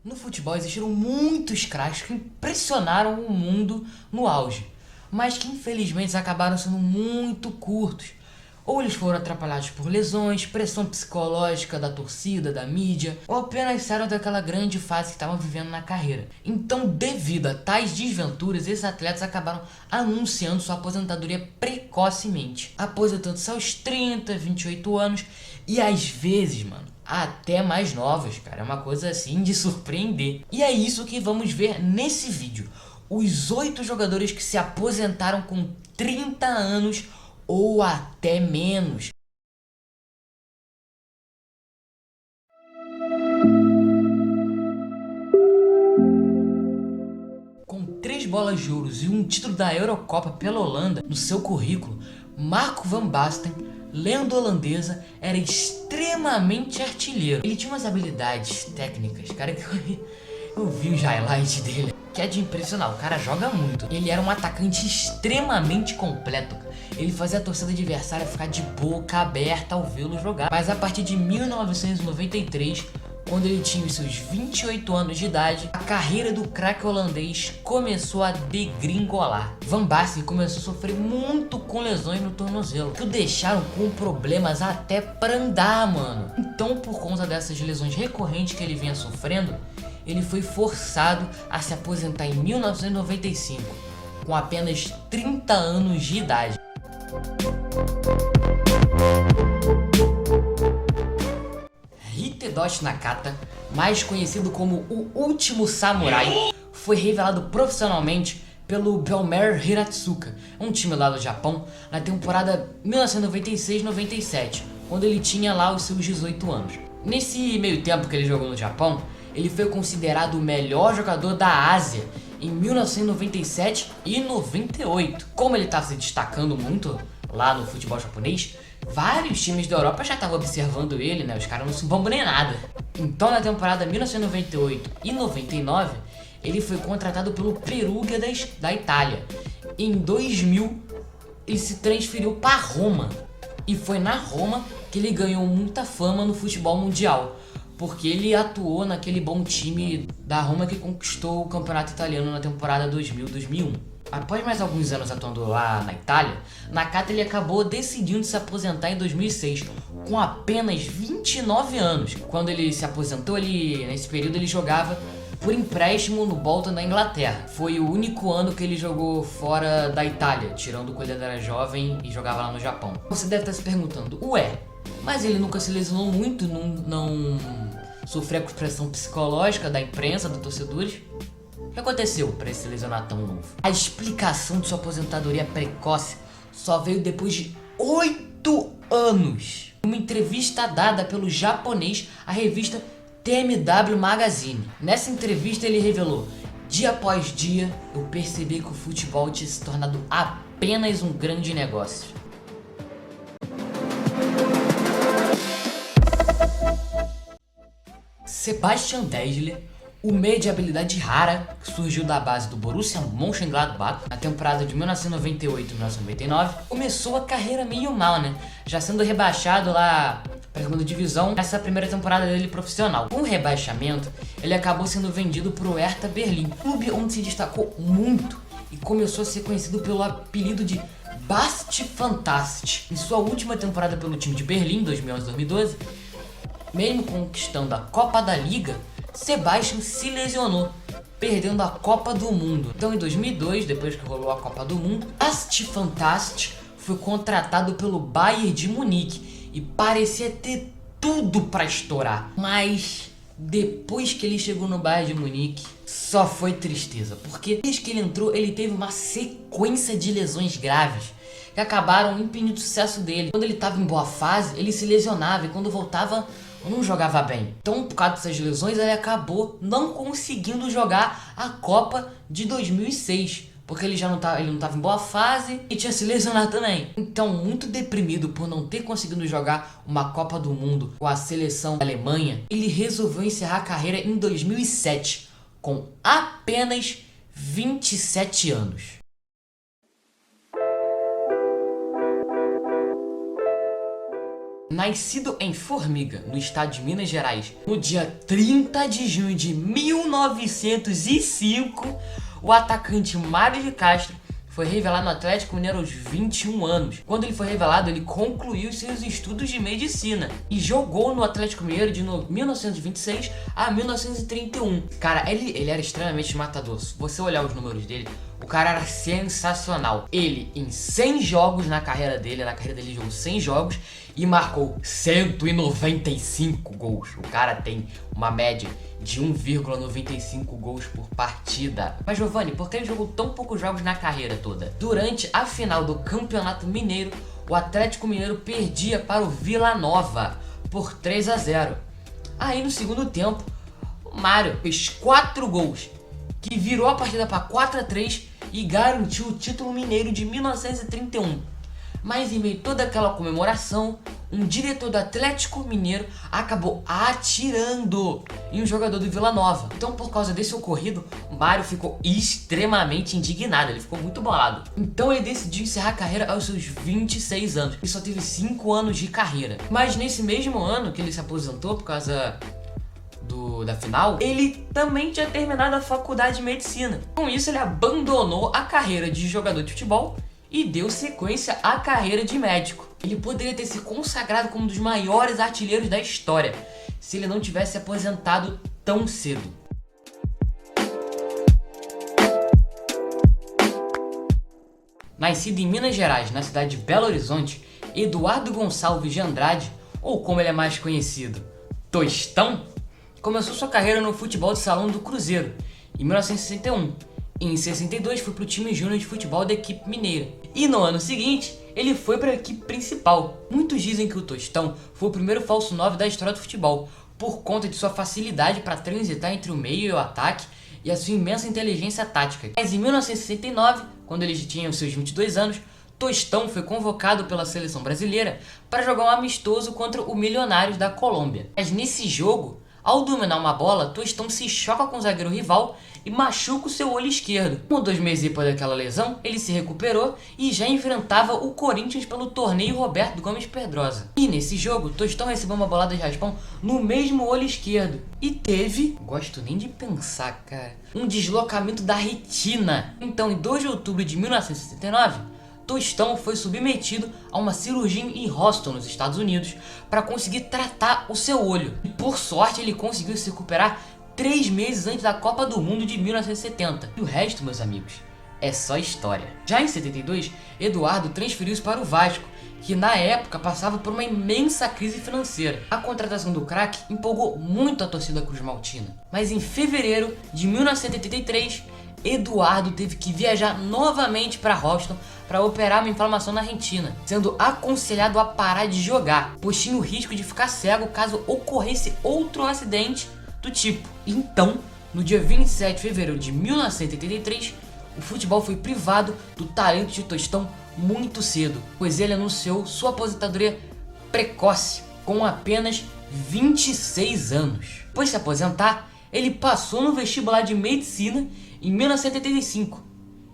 No futebol existiram muitos craques que impressionaram o mundo no auge, mas que infelizmente acabaram sendo muito curtos. Ou eles foram atrapalhados por lesões, pressão psicológica da torcida, da mídia, ou apenas saíram daquela grande fase que estavam vivendo na carreira. Então, devido a tais desventuras, esses atletas acabaram anunciando sua aposentadoria precocemente, aposentando-se aos 30, 28 anos e às vezes, mano, até mais novos, cara. É uma coisa assim de surpreender. E é isso que vamos ver nesse vídeo. Os 8 jogadores que se aposentaram com 30 anos ou até menos. Com 3 bolas de ouro e um título da Eurocopa pela Holanda no seu currículo, Marco van Basten, lenda holandesa, era extremamente artilheiro. Ele tinha umas habilidades técnicas, cara, que eu vi os highlights dele, que é de impressionar. O cara joga muito. Ele era um atacante extremamente completo, cara. Ele fazia a torcida adversária ficar de boca aberta ao vê-lo jogar. Mas a partir de 1993, quando ele tinha os seus 28 anos de idade, a carreira do craque holandês começou a degringolar. Van Basten começou a sofrer muito com lesões no tornozelo, que o deixaram com problemas até pra andar, mano. Então, por conta dessas lesões recorrentes que ele vinha sofrendo, ele foi forçado a se aposentar em 1995, com apenas 30 anos de idade. Hitoshi Nakata, mais conhecido como o Último Samurai, foi revelado profissionalmente pelo Bellmare Hiratsuka, um time lá do Japão, na temporada 1996-97, quando ele tinha lá os seus 18 anos. Nesse meio tempo que ele jogou no Japão, ele foi considerado o melhor jogador da Ásia em 1997 e 98. Como ele estava se destacando muito lá no futebol japonês, vários times da Europa já estavam observando ele, né? Os caras não se bombam nem nada. Então, na temporada 1998 e 99, ele foi contratado pelo Perugia da Itália. Em 2000, ele se transferiu para Roma. E foi na Roma que ele ganhou muita fama no futebol mundial, porque ele atuou naquele bom time da Roma que conquistou o campeonato italiano na temporada 2000-2001. Após mais alguns anos atuando lá na Itália, Nakata ele acabou decidindo se aposentar em 2006, com apenas 29 anos. Quando ele se aposentou, nesse período ele jogava por empréstimo no Bolton da Inglaterra. Foi o único ano que ele jogou fora da Itália, tirando quando ele era jovem e jogava lá no Japão. Você deve estar se perguntando, ué, mas ele nunca se lesionou muito, não sofreu com pressão psicológica da imprensa, dos torcedores? O que aconteceu para ele se lesionar tão novo? A explicação de sua aposentadoria precoce só veio depois de 8 anos. Uma entrevista dada pelo japonês à revista TMW Magazine. Nessa entrevista ele revelou: dia após dia eu percebi que o futebol tinha se tornado apenas um grande negócio. Sebastian Deisler, o meia de habilidade rara que surgiu da base do Borussia Mönchengladbach na temporada de 1998 e 1999, começou a carreira meio mal, né? Já sendo rebaixado lá para a segunda divisão nessa primeira temporada dele profissional. Com o rebaixamento, ele acabou sendo vendido para o Hertha Berlim, clube onde se destacou muito e começou a ser conhecido pelo apelido de Bast Fantast. Em sua última temporada pelo time de Berlim, 2011-2012, mesmo conquistando a Copa da Liga, Sebastian se lesionou, perdendo a Copa do Mundo. Então, em 2002, depois que rolou a Copa do Mundo, Bast Fantast foi contratado pelo Bayern de Munique e parecia ter tudo para estourar. Mas depois que ele chegou no Bayern de Munique, só foi tristeza, porque desde que ele entrou, ele teve uma sequência de lesões graves que acabaram impedindo o sucesso dele. Quando ele estava em boa fase, ele se lesionava e quando voltava, não jogava bem. Então, por causa dessas lesões, ele acabou não conseguindo jogar a Copa de 2006, porque ele não estava em boa fase e tinha se lesionado também. Então, muito deprimido por não ter conseguido jogar uma Copa do Mundo com a seleção da Alemanha, ele resolveu encerrar a carreira em 2007, com apenas 27 anos. Nascido em Formiga, no estado de Minas Gerais, no dia 30 de junho de 1905, o atacante Mário de Castro foi revelado no Atlético Mineiro aos 21 anos. Quando ele foi revelado, ele concluiu seus estudos de medicina e jogou no Atlético Mineiro de 1926 a 1931. Cara, ele era extremamente matador. Se você olhar os números dele, o cara era sensacional. Ele, em 100 jogos na carreira dele jogou 100 jogos e marcou 195 gols. O cara tem uma média de 1,95 gols por partida. Mas Giovanni, por que ele jogou tão poucos jogos na carreira toda? Durante a final do Campeonato Mineiro, o Atlético Mineiro perdia para o Vila Nova por 3-0. Aí no segundo tempo, o Mário fez 4 gols, que virou a partida para 4-3 e garantiu o título mineiro de 1931. Mas em meio a toda aquela comemoração, um diretor do Atlético Mineiro acabou atirando em um jogador do Vila Nova. Então, por causa desse ocorrido, Mário ficou extremamente indignado, ele ficou muito bolado. Então ele decidiu encerrar a carreira aos seus 26 anos. Ele só teve 5 anos de carreira. Mas nesse mesmo ano que ele se aposentou por causa da final, ele também tinha terminado a faculdade de medicina. Com isso, ele abandonou a carreira de jogador de futebol e deu sequência à carreira de médico. Ele poderia ter se consagrado como um dos maiores artilheiros da história se ele não tivesse aposentado tão cedo. Nascido em Minas Gerais, na cidade de Belo Horizonte, Eduardo Gonçalves de Andrade, ou como ele é mais conhecido, Tostão, começou sua carreira no futebol de salão do Cruzeiro, em 1961. Em 62 foi para o time júnior de futebol da equipe mineira. E no ano seguinte, ele foi para a equipe principal. Muitos dizem que o Tostão foi o primeiro falso 9 da história do futebol, por conta de sua facilidade para transitar entre o meio e o ataque e a sua imensa inteligência tática. Mas em 1969, quando ele tinha os seus 22 anos, Tostão foi convocado pela seleção brasileira para jogar um amistoso contra o Milionários da Colômbia. Mas nesse jogo, ao dominar uma bola, Tostão se choca com o zagueiro rival e machuca o seu olho esquerdo. 1 ou 2 meses depois daquela lesão, ele se recuperou e já enfrentava o Corinthians pelo torneio Roberto Gomes Pedrosa. E nesse jogo, Tostão recebeu uma bolada de raspão no mesmo olho esquerdo e teve, gosto nem de pensar, cara, um deslocamento da retina. Então, em 2 de outubro de 1969, Tostão foi submetido a uma cirurgia em Houston, nos Estados Unidos, para conseguir tratar o seu olho. E por sorte ele conseguiu se recuperar 3 meses antes da Copa do Mundo de 1970. E o resto, meus amigos, é só história. Já em 72, Eduardo transferiu-se para o Vasco, que na época passava por uma imensa crise financeira. A contratação do craque empolgou muito a torcida cruzmaltina. Mas em fevereiro de 1983, Eduardo teve que viajar novamente para Houston para operar uma inflamação na retina, sendo aconselhado a parar de jogar, pois tinha o risco de ficar cego caso ocorresse outro acidente do tipo. Então, no dia 27 de fevereiro de 1983, o futebol foi privado do talento de Tostão muito cedo, pois ele anunciou sua aposentadoria precoce com apenas 26 anos. Após se aposentar, ele passou no vestibular de medicina em 1985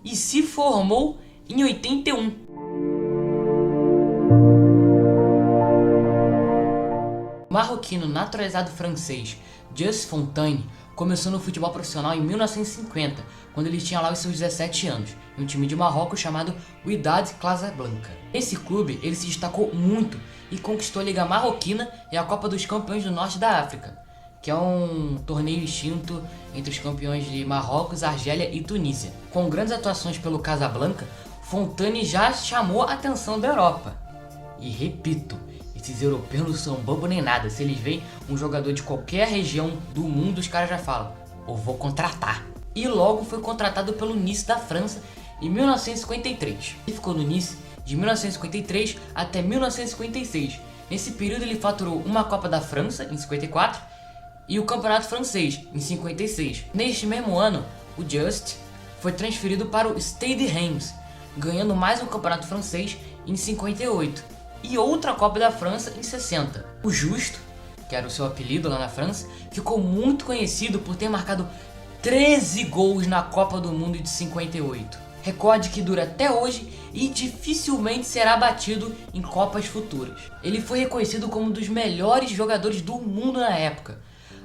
e se formou em 81. O marroquino naturalizado francês Just Fontaine começou no futebol profissional em 1950, quando ele tinha lá os seus 17 anos, em um time de Marrocos chamado Wydad Casablanca. Nesse clube, ele se destacou muito e conquistou a Liga Marroquina e a Copa dos Campeões do Norte da África, que é um torneio extinto entre os campeões de Marrocos, Argélia e Tunísia. Com grandes atuações pelo Casablanca, Fontaine já chamou a atenção da Europa. E repito, esses europeus não são bobo nem nada. Se eles veem um jogador de qualquer região do mundo, os caras já falam: eu vou contratar. E logo foi contratado pelo Nice da França em 1953. Ele ficou no Nice de 1953 até 1956. Nesse período ele faturou uma Copa da França em 54 e o Campeonato Francês em 56. Neste mesmo ano, o Just foi transferido para o Stade Reims, ganhando mais um Campeonato Francês em 58 e outra Copa da França em 60. O Justo, que era o seu apelido lá na França, ficou muito conhecido por ter marcado 13 gols na Copa do Mundo de 58. recorde que dura até hoje e dificilmente será batido em Copas futuras. Ele foi reconhecido como um dos melhores jogadores do mundo na época,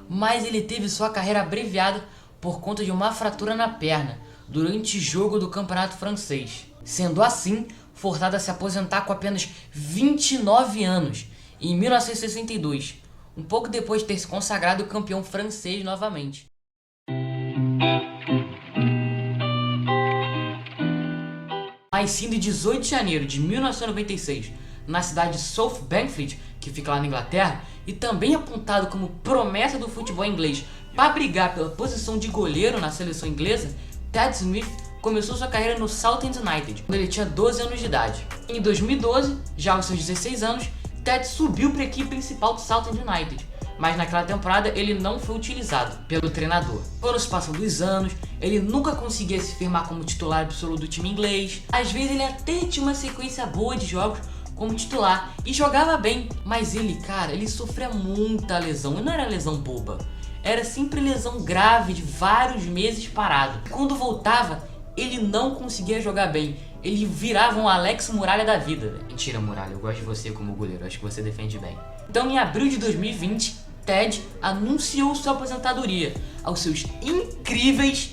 mas ele teve sua carreira abreviada por conta de uma fratura na perna durante jogo do campeonato francês, sendo assim forçado a se aposentar com apenas 29 anos, em 1962, um pouco depois de ter se consagrado campeão francês novamente. Mas sim, de 18 de janeiro de 1996, na cidade de South Banfleet, que fica lá na Inglaterra, e também apontado como promessa do futebol inglês para brigar pela posição de goleiro na seleção inglesa, Ted Smith começou sua carreira no Southend United, quando ele tinha 12 anos de idade. Em 2012, já aos seus 16 anos, Ted subiu para a equipe principal do Southend United, mas naquela temporada ele não foi utilizado pelo treinador. Foram se passando os anos, ele nunca conseguia se firmar como titular absoluto do time inglês. Às vezes ele até tinha uma sequência boa de jogos como titular e jogava bem, mas ele sofria muita lesão, e não era lesão boba, era sempre lesão grave de vários meses parado. Quando voltava, ele não conseguia jogar bem, ele virava um Alex Muralha da vida. Mentira, Muralha, eu gosto de você como goleiro, acho que você defende bem. Então, em abril de 2020, Ted anunciou sua aposentadoria aos seus incríveis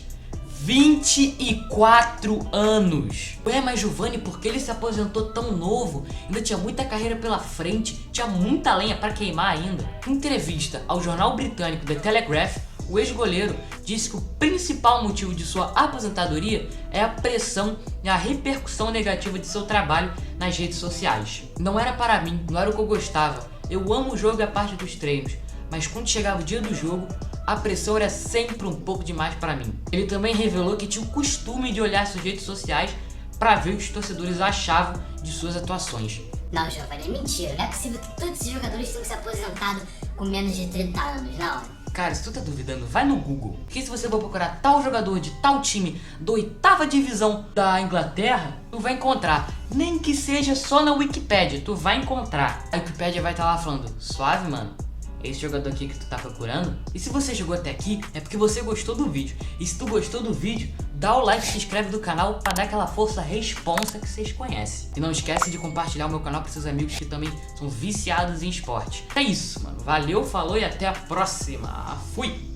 24 anos. Mas Giovanni, por que ele se aposentou tão novo? Ainda tinha muita carreira pela frente, tinha muita lenha para queimar ainda. Em entrevista ao jornal britânico The Telegraph, o ex-goleiro disse que o principal motivo de sua aposentadoria é a pressão e a repercussão negativa de seu trabalho nas redes sociais. Não era para mim, não era o que eu gostava. Eu amo o jogo e a parte dos treinos, mas quando chegava o dia do jogo, a pressão era sempre um pouco demais para mim. Ele também revelou que tinha o costume de olhar suas redes sociais para ver o que os torcedores achavam de suas atuações. Não, Giovanni, é mentira. Não é possível que todos esses jogadores tenham se aposentado com menos de 30 anos, não. Cara, se tu tá duvidando, vai no Google. Porque se você for procurar tal jogador de tal time da 8ª divisão da Inglaterra, tu vai encontrar. Nem que seja só na Wikipédia, tu vai encontrar. A Wikipédia vai estar lá falando: suave, mano, esse jogador aqui que tu tá procurando. E se você chegou até aqui, é porque você gostou do vídeo. E se tu gostou do vídeo, dá o like e se inscreve no canal pra dar aquela força responsa que vocês conhecem. E não esquece de compartilhar o meu canal com seus amigos que também são viciados em esporte. É isso, mano. Valeu, falou e até a próxima. Fui!